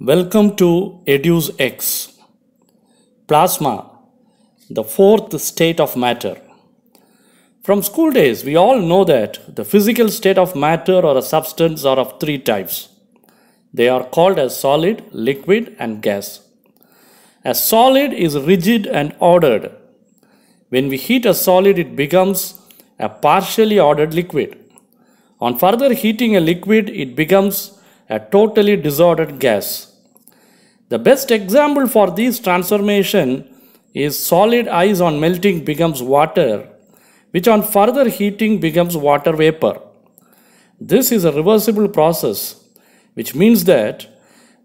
Welcome to EduX. Plasma, the fourth state of matter. From school days, we all know that the physical state of matter or a substance are of three types. They are called as solid, liquid, and gas. A solid is rigid and ordered. When we heat a solid, it becomes a partially ordered liquid. On further heating a liquid, it becomes a totally disordered gas. The best example for this transformation is solid ice on melting becomes water, which on further heating becomes water vapor. This is a reversible process, which means that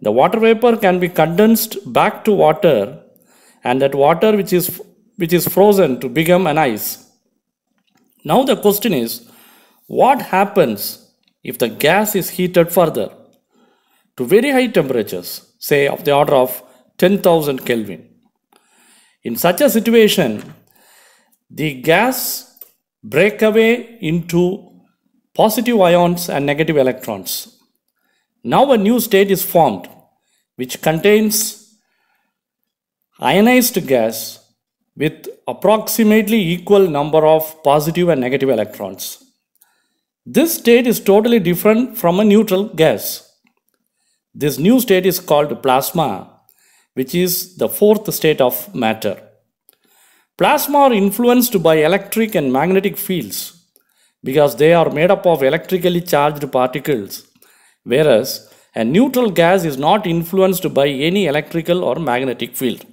the water vapor can be condensed back to water, and that water which is frozen to become an ice. Now the question is, what happens if the gas is heated further to very high temperatures, say of the order of 10,000 Kelvin? In such a situation, the gas break away into positive ions and negative electrons. Now a new state is formed which contains ionized gas with approximately equal number of positive and negative electrons. This state is totally different from a neutral gas. This new state is called plasma, which is the fourth state of matter. Plasma are influenced by electric and magnetic fields because they are made up of electrically charged particles, whereas a neutral gas is not influenced by any electrical or magnetic field.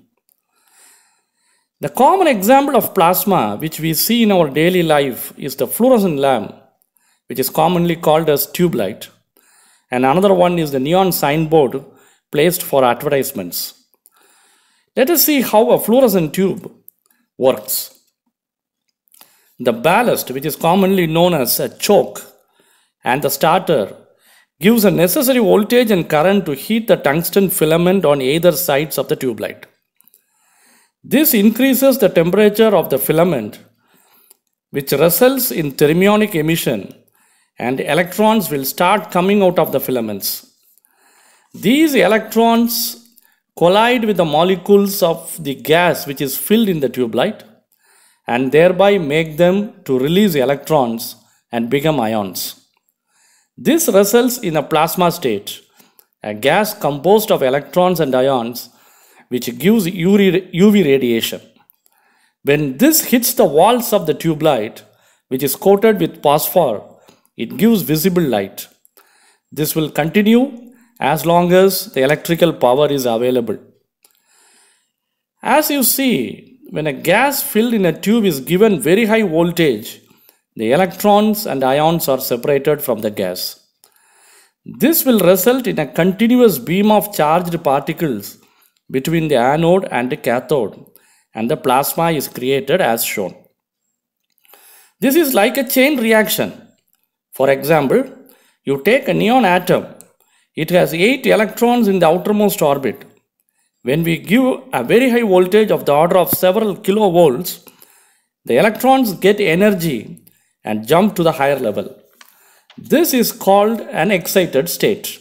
The common example of plasma which we see in our daily life is the fluorescent lamp, which is commonly called as tube light, and another one is the neon signboard placed for advertisements. Let us see how a fluorescent tube works. The ballast, which is commonly known as a choke, and the starter gives a necessary voltage and current to heat the tungsten filament on either sides of the tube light. This increases the temperature of the filament, which results in thermionic emission, and electrons will start coming out of the filaments. These electrons collide with the molecules of the gas which is filled in the tube light and thereby make them to release electrons and become ions. This results in a plasma state, a gas composed of electrons and ions which gives UV radiation. When this hits the walls of the tube light, which is coated with phosphor, it gives visible light. This will continue as long as the electrical power is available. As you see, when a gas filled in a tube is given very high voltage, the electrons and ions are separated from the gas. This will result in a continuous beam of charged particles between the anode and the cathode, and the plasma is created as shown. This is like a chain reaction. For example, you take a neon atom. It has 8 electrons in the outermost orbit. When we give a very high voltage of the order of several kilovolts, the electrons get energy and jump to the higher level. This is called an excited state.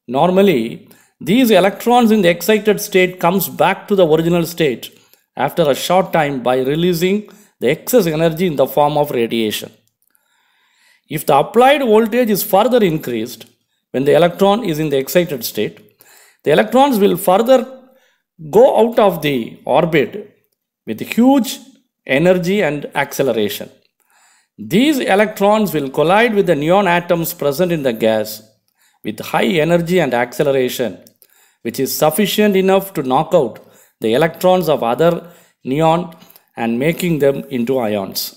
Normally, these electrons in the excited state comes back to the original state after a short time by releasing the excess energy in the form of radiation. If the applied voltage is further increased when the electron is in the excited state, the electrons will further go out of the orbit with huge energy and acceleration. These electrons will collide with the neon atoms present in the gas with high energy and acceleration, which is sufficient enough to knock out the electrons of other neon and making them into ions.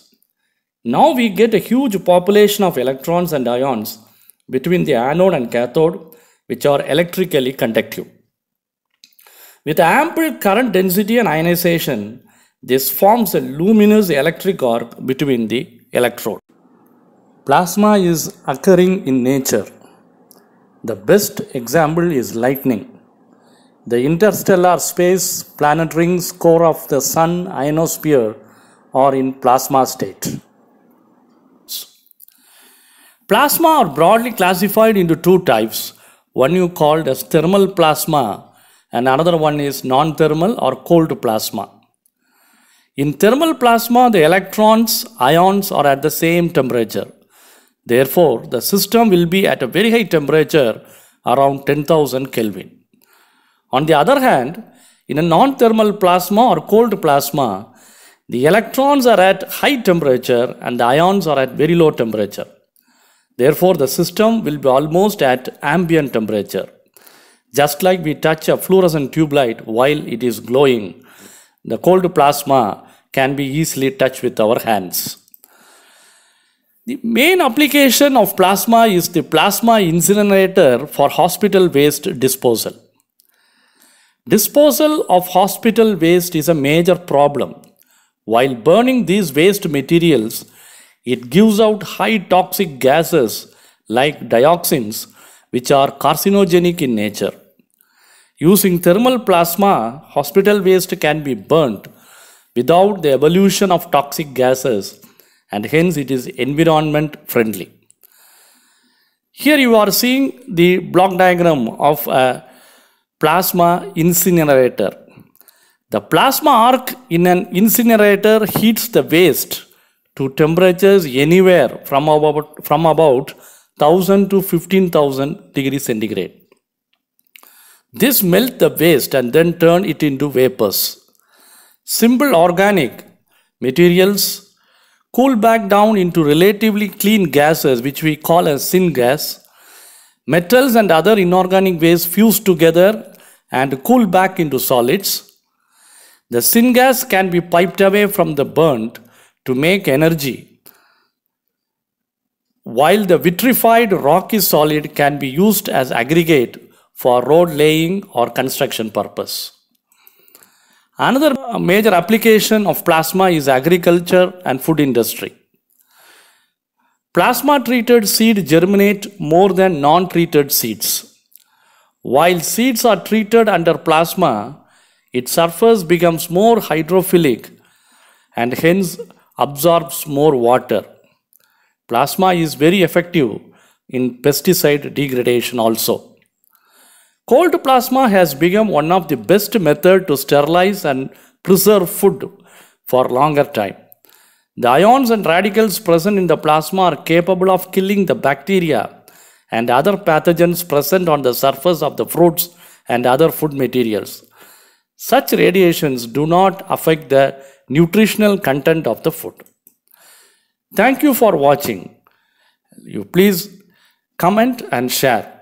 Now we get a huge population of electrons and ions between the anode and cathode, which are electrically conductive. With ample current density and ionization, this forms a luminous electric arc between the electrode. Plasma is occurring in nature. The best example is lightning. The interstellar space planet rings core of the sun ionosphere are in plasma state. Plasma are broadly classified into two types: One you called as thermal plasma and another one is non-thermal or cold plasma. In thermal plasma, the electrons, ions are at the same temperature. Therefore, the system will be at a very high temperature around 10,000 Kelvin. On the other hand, in a non-thermal plasma or cold plasma, the electrons are at high temperature and the ions are at very low temperature. Therefore, the system will be almost at ambient temperature. Just like we touch a fluorescent tube light while it is glowing, the cold plasma can be easily touched with our hands. The main application of plasma is the plasma incinerator for hospital waste disposal. Disposal of hospital waste is a major problem. While burning these waste materials, it gives out high toxic gases like dioxins, which are carcinogenic in nature. Using thermal plasma, hospital waste can be burnt without the evolution of toxic gases, and hence it is environment friendly. Here you are seeing the block diagram of a plasma incinerator. The plasma arc in an incinerator heats the waste to temperatures anywhere from about 1000 to 15,000 degrees centigrade. This melts the waste and then turn it into vapors. Simple organic materials cool back down into relatively clean gases, which we call as syngas. Metals and other inorganic waste fuse together and cool back into solids. The syngas can be piped away from the burnt to make energy, while the vitrified rocky solid can be used as aggregate for road laying or construction purpose. Another major application of plasma is agriculture and food industry. Plasma treated seed germinate more than non-treated seeds. While seeds are treated under plasma, its surface becomes more hydrophilic and hence absorbs more water. Plasma is very effective in pesticide degradation also. Cold plasma has become one of the best methods to sterilize and preserve food for longer time. The ions and radicals present in the plasma are capable of killing the bacteria and other pathogens present on the surface of the fruits and other food materials. Such radiations do not affect the nutritional content of the food. Thank you for watching. You please comment and share.